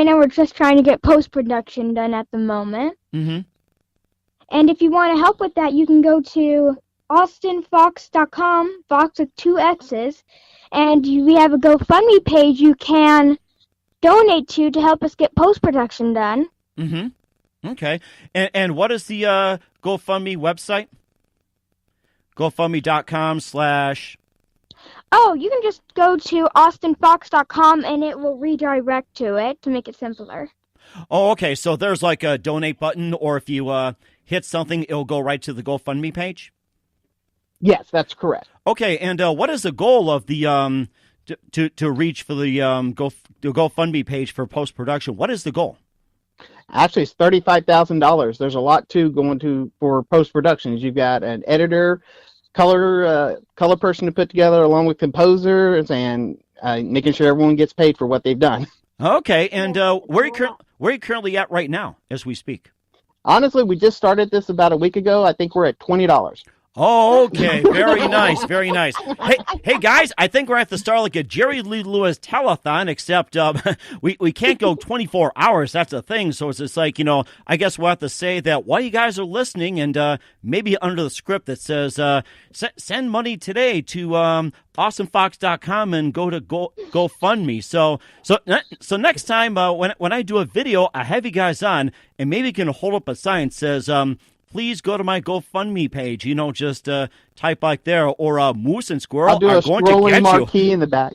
now we're just trying to get post-production done at the moment. Mm-hmm. And if you want to help with that, you can go to austinfox.com, Fox with 2 X's, and we have a GoFundMe page you can donate to help us get post-production done. Mm-hmm. Okay. And what is the GoFundMe website? GoFundMe.com/ Oh, you can just go to austinfox.com and it will redirect to it to make it simpler. Oh, okay. So there's like a donate button, or if you hit something, it'll go right to the GoFundMe page? Yes, that's correct. Okay, and what is the goal of the to reach for the GoFundMe page for post-production? What is the goal? Actually, it's $35,000. There's a lot for post-productions. You've got an editor, color person to put together, along with composers, and making sure everyone gets paid for what they've done. Okay, and where are you currently at right now as we speak? Honestly, we just started this about a week ago. I think we're at $20. Oh, okay. Very nice. Very nice. Hey, guys, I think we're going to have to start like a Jerry Lee Lewis telethon, except we can't go 24 hours. That's a thing. So it's just like, I guess we'll have to say that while you guys are listening, and maybe under the script that says, send money today to awesomfox.com and go to GoFundMe. So next time when I do a video, I have you guys on, and maybe you can hold up a sign that says, please go to my GoFundMe page. Just type like there, or Moose and Squirrel are going to get you. I'll do a scrolling marquee in the back.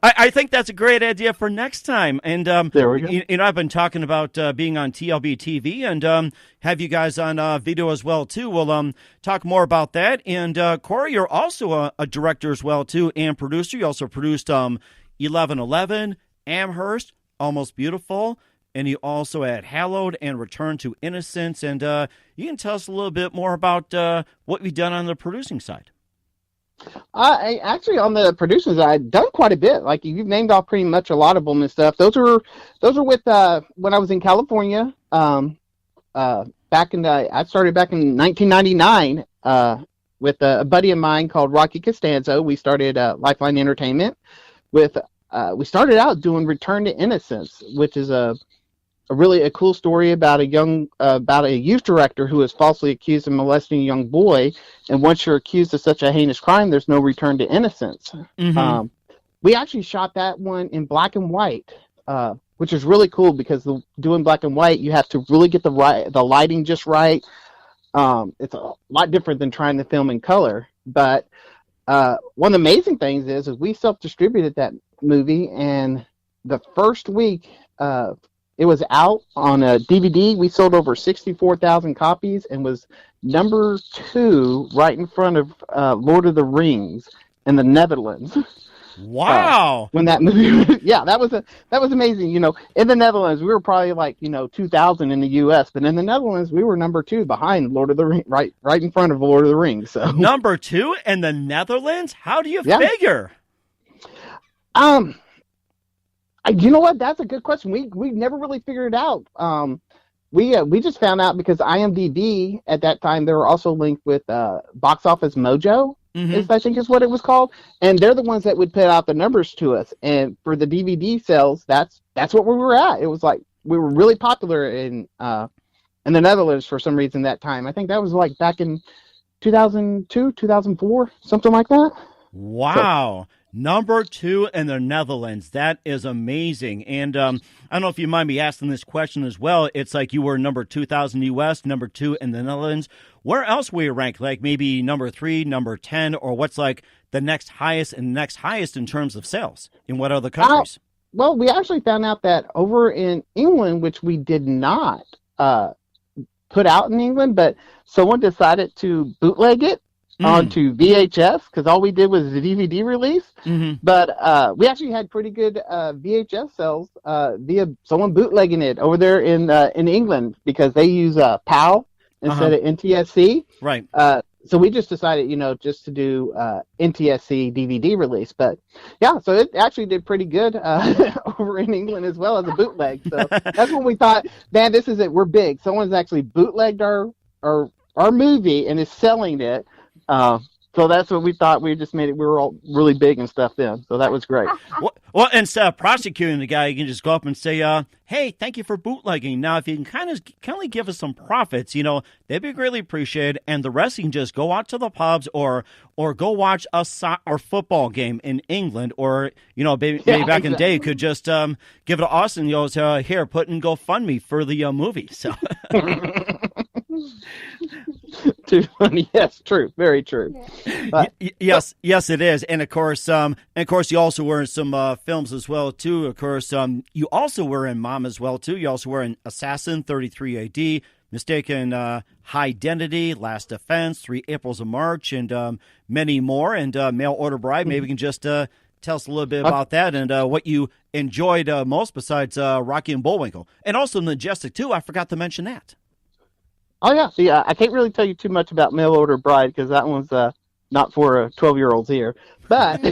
I think that's a great idea for next time. And there we go. I've been talking about being on TLB TV, and have you guys on video as well too. We'll talk more about that. And Corey, you're also a director as well too, and producer. You also produced 1111, Amhurst, Almost Beautiful. And you also had Hallowed and Return to Innocence. And you can tell us a little bit more about what you've done on the producing side. Actually, on the producing side, I've done quite a bit. Like, you've named off pretty much a lot of them and stuff. Those are with when I was in California. I started back in 1999 with a buddy of mine called Rocky Costanzo. We started Lifeline Entertainment with. We started out doing Return to Innocence, which is a really cool story about a youth director who is falsely accused of molesting a young boy, and once you're accused of such a heinous crime, there's no return to innocence. Mm-hmm. We actually shot that one in black and white, which is really cool because doing black and white, you have to really get the lighting just right. It's a lot different than trying to film in color, but one of the amazing things is we self-distributed that movie, and the first week it was out on a DVD. We sold over 64,000 copies and was number 2 right in front of Lord of the Rings in the Netherlands. Wow! When that movie, yeah, that was amazing. In the Netherlands, we were probably like 2,000 in the U.S., but in the Netherlands, we were number 2 behind Lord of the Rings, right in front of Lord of the Rings. So number 2 in the Netherlands? How do you figure? You know what? That's a good question. We never really figured it out. We just found out because IMDb at that time, they were also linked with Box Office Mojo, mm-hmm. I think is what it was called, and they're the ones that would put out the numbers to us. And for the DVD sales, that's what we were at. It was like we were really popular in the Netherlands for some reason that time. I think that was like back in 2002, 2004, something like that. Wow. So, number 2 in the Netherlands. That is amazing. And I don't know if you mind me asking this question as well. It's like you were number 2,000 U.S., number 2 in the Netherlands. Where else were you ranked? Like maybe number 3, number 10, or what's like the next highest in terms of sales in what other countries? Well, we actually found out that over in England, which we did not put out in England, but someone decided to bootleg it onto VHS, because all we did was the DVD release. Mm-hmm. But we actually had pretty good VHS sales via someone bootlegging it over there in England, because they use PAL instead of NTSC. Right. So we just decided, just to do NTSC DVD release. But yeah, so it actually did pretty good over in England as well as a bootleg. So that's when we thought, man, this is it. We're big. Someone's actually bootlegged our movie and is selling it. So that's what we thought. We just made it. We were all really big and stuff then. So that was great. Well, instead of prosecuting the guy, you can just go up and say, hey, thank you for bootlegging. Now, if you can kindly give us some profits, they'd be greatly appreciated. And the rest, you can just go out to the pubs or go watch a football game in England. Or, maybe back in the day, you could just give it to us and here, put in GoFundMe for the movie. So. Too funny. Yes, true. Very true. Yes, it is. And of course, you also were in some films as well too. Of course, you also were in Mom as well too. You also were in Assassin, 33 AD, Mistaken High Identity, Last Defense, 3 Aprils of March, and many more. And Mail Order Bride. Maybe you can just tell us a little bit about that and what you enjoyed most besides Rocky and Bullwinkle, and also Majestic too. I forgot to mention that. Oh, yeah. See, I can't really tell you too much about Mail Order Bride because that one's not for 12-year-olds here. But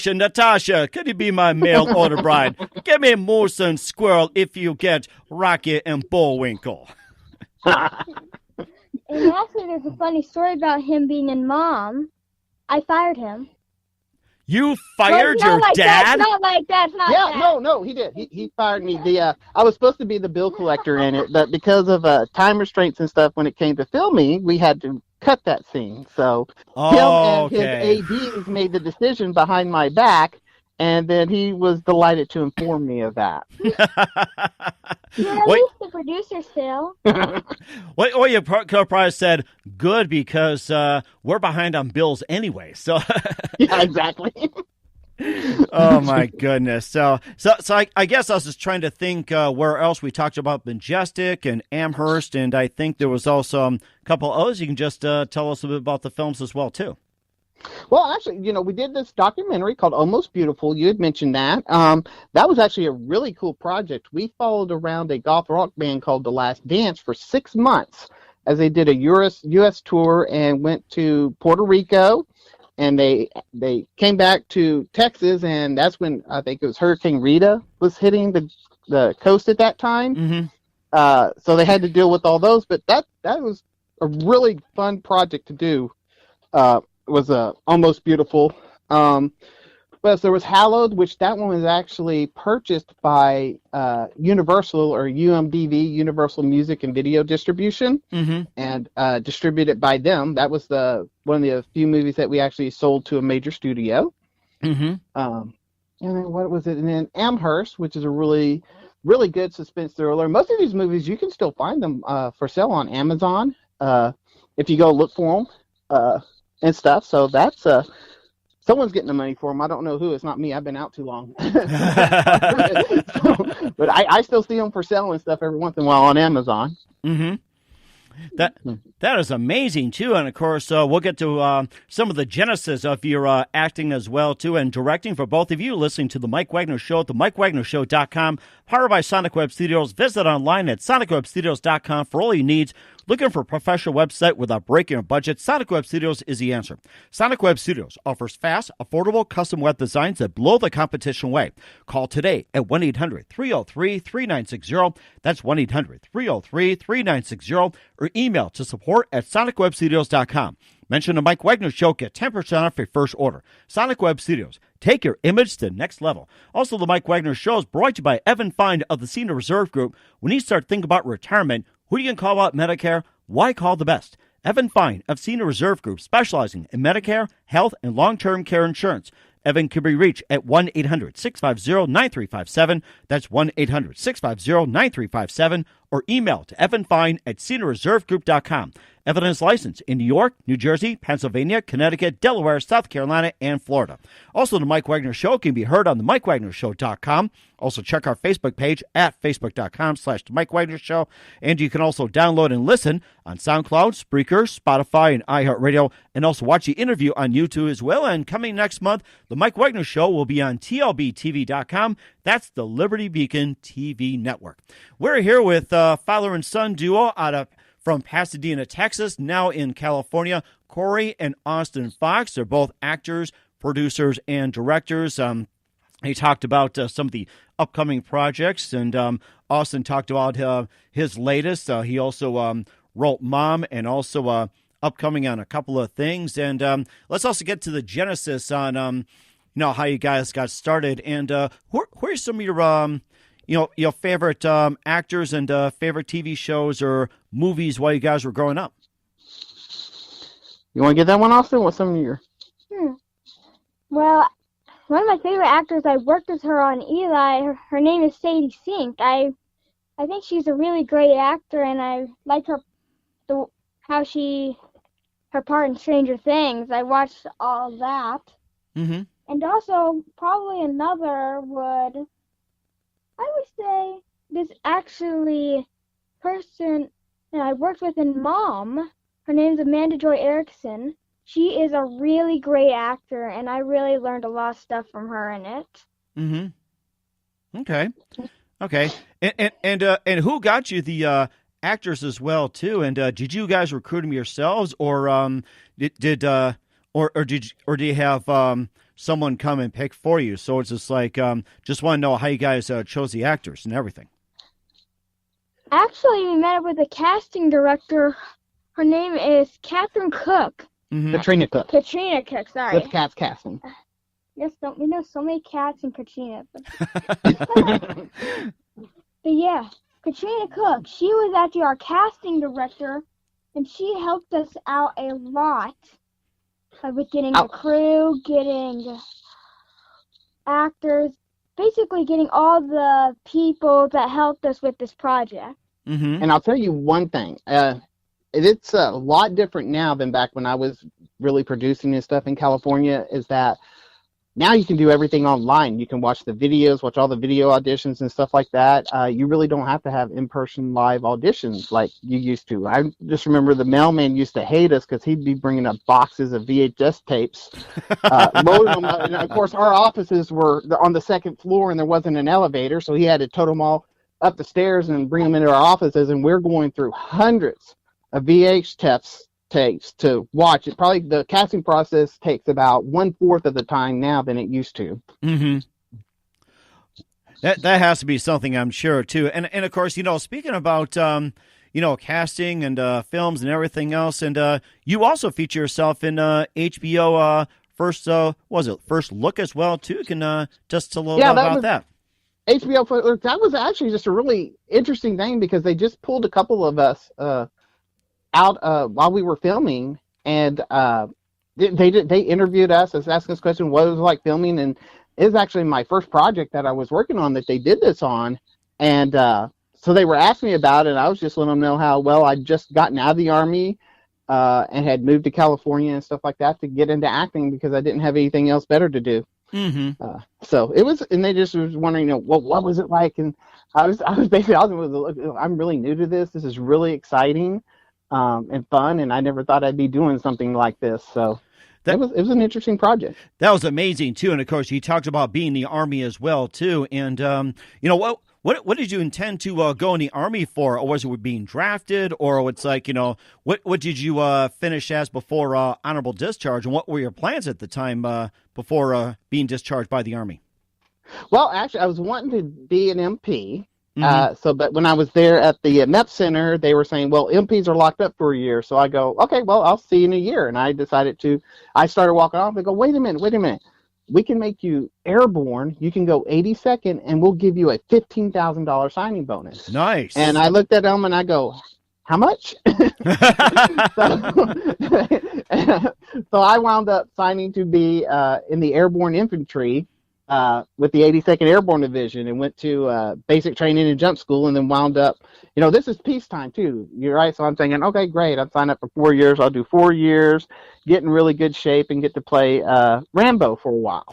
Natasha, could you be my mail order bride? Give me moose and squirrel if you get Rocky and Bullwinkle. And actually, there's a funny story about him being in Mom. I fired him. You fired your dad? It's not like that. It's not yeah, that. no, he did. He fired me. I was supposed to be the bill collector in it, but because of time restraints and stuff, when it came to filming, we had to cut that scene. So his ADs made the decision behind my back, and then he was delighted to inform me of that. You're at least the producer still. Well, you could have probably said, good, because we're behind on bills anyway. So yeah, exactly. Oh, my goodness. So I guess I was just trying to think where else we talked about Majestic and Amhurst, and I think there was also a couple others. You can just tell us a bit about the films as well, too. Well, actually, we did this documentary called Almost Beautiful. You had mentioned that. That was actually a really cool project. We followed around a goth rock band called The Last Dance for 6 months as they did a U.S. tour and went to Puerto Rico, and they came back to Texas, and that's when I think it was Hurricane Rita was hitting the coast at that time. Mm-hmm. So they had to deal with all those, but that was a really fun project to do. Was Almost Beautiful. But there was Hallowed, which that one was actually purchased by Universal or UMDV, Universal Music and Video Distribution, mm-hmm. and distributed by them. That was one of the few movies that we actually sold to a major studio. Mm-hmm. And then what was it? And then Amhurst, which is a really, really good suspense thriller. Most of these movies, you can still find them for sale on Amazon if you go look for them. And stuff, so that's someone's getting the money for them. I don't know who. It's not me. I've been out too long. But I still see them for sale and stuff every once in a while on Amazon. Mm-hmm. That is amazing too, and of course we'll get to some of the genesis of your acting as well too, and directing for both of you. Listening to the Mike Wagner Show at the MikeWagnerShow.com, powered by Sonic Web Studios. Visit online at SonicWebStudios.com for all your needs. Looking for a professional website without breaking your budget? Sonic Web Studios is the answer. Sonic Web Studios offers fast, affordable, custom web designs that blow the competition away. Call today at 1-800-303-3960. That's 1-800-303-3960. Or email to support@SonicWebStudios.com. Mention the Mike Wagner Show. Get 10% off your first order. Sonic Web Studios. Take your image to the next level. Also, the Mike Wagner Show is brought to you by Evan Fine of the Senior Reserve Group. When you start thinking about retirement, who you can call out Medicare? Why call the best? Evan Fine of Senior Reserve Group, specializing in Medicare, health, and long-term care insurance. Evan can be reached at 1-800-650-9357. That's 1-800-650-9357. Or email to evanfine@seniorreservegroup.com. Evan is licensed in New York, New Jersey, Pennsylvania, Connecticut, Delaware, South Carolina, and Florida. Also, the Mike Wagner Show can be heard on the MikeWagnerShow.com. Also, check our Facebook page at Facebook.com/The Mike Wagner Show. And you can also download and listen on SoundCloud, Spreaker, Spotify, and iHeartRadio. And also watch the interview on YouTube as well. And coming next month, the Mike Wagner Show will be on TLBTV.com. That's the Liberty Beacon TV network. We're here with father and son duo from Pasadena, Texas, now in California, Corey and Austin Foxx. They're both actors, producers, and directors. He talked about some of the upcoming projects, and Austin talked about his latest. He also wrote Mom and also upcoming on a couple of things, and let's also get to the genesis on how you guys got started, and who are some of your favorite actors and favorite TV shows or movies while you guys were growing up? You want to get that one, Austin? What's some of your? Well, one of my favorite actors, I worked with her on Eli. Her name is Sadie Sink. I think she's a really great actor, and I like her her part in Stranger Things. I watched all that. Mm-hmm. And also, probably another I would say, this actually person that I worked with in Mom. Her name's Amanda Joy Erickson. She is a really great actor, and I really learned a lot of stuff from her in it. Mm-hmm. Okay. And who got you the actors as well too? And did you guys recruit them yourselves, or did you have someone come and pick for you? So it's just like just want to know how you guys chose the actors and everything. Actually, we met up with a casting director. Her name is Catherine Cook. Mm-hmm. Katrina Cook. Katrina Cook, sorry. With Cats Casting. Yes, we know so many cats in Katrina. But yeah, Katrina Cook, she was actually our casting director, and she helped us out a lot with getting the crew, getting actors, basically getting all the people that helped us with this project. Mm-hmm. And I'll tell you one thing. It's a lot different now than back when I was really producing this stuff in California, is that now you can do everything online. You can watch the videos, watch all the video auditions and stuff like that. You really don't have to have in-person live auditions like you used to. I just remember the mailman used to hate us because he'd be bringing up boxes of VHS tapes, loading them up. And, of course, our offices were on the second floor, and there wasn't an elevator, so he had to tote them all up the stairs and bring them into our offices, and we're going through hundreds of VHS tapes to watch. It probably, the casting process takes about 1/4 of the time now than it used to. Mm-hmm. That has to be something, I'm sure, too. And of course, speaking about casting and films and everything else, and you also feature yourself in HBO First Look as well too. Can just a little bit about that. HBO, that was actually just a really interesting thing because they just pulled a couple of us out while we were filming, and they interviewed us, asking us questions what it was like filming, and it was actually my first project that I was working on that they did this on, and so they were asking me about it, and I was just letting them know how well I'd just gotten out of the Army and had moved to California and stuff like that to get into acting because I didn't have anything else better to do. Mm-hmm. So it was, and they just was wondering, what was it like? And I was basically, I'm really new to this. This is really exciting and fun, and I never thought I'd be doing something like this. So it was an interesting project. That was amazing too, and of course, you talked about being in the Army as well too. And what did you intend to go in the Army for, or was it being drafted, or it's like what did you finish as before honorable discharge, and what were your plans at the time before being discharged by the Army? Well, actually, I was wanting to be an MP. Mm-hmm. But when I was there at the MEP Center, they were saying, well, MPs are locked up for a year. So I go, okay, well, I'll see you in a year. And I started walking off. They go, wait a minute. We can make you airborne. You can go 82nd, and we'll give you a $15,000 signing bonus. Nice. And I looked at them, and I go, how much? So I wound up signing to be in the airborne infantry with the 82nd Airborne Division, and went to basic training and jump school, and then wound up, this is peacetime too. You're right. So I'm thinking, okay, great. I've signed up for 4 years. I'll do 4 years, get in really good shape, and get to play Rambo for a while.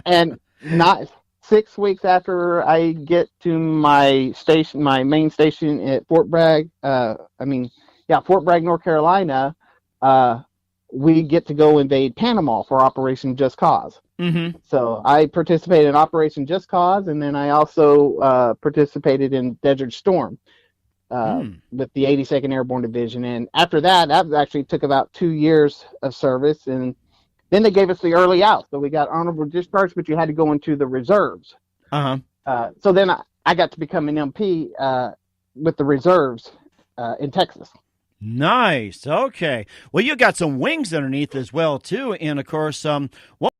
And not 6 weeks after I get to my main station at Fort Bragg, Fort Bragg, North Carolina, we get to go invade Panama for Operation Just Cause. Mm-hmm. So I participated in Operation Just Cause, and then I also participated in Desert Storm with the 82nd Airborne Division. And after that actually took about 2 years of service, and then they gave us the early out. So we got honorable discharge, but you had to go into the reserves. Uh-huh. So then I got to become an MP with the reserves in Texas. Nice. Okay. Well, you got some wings underneath as well too, and of course, what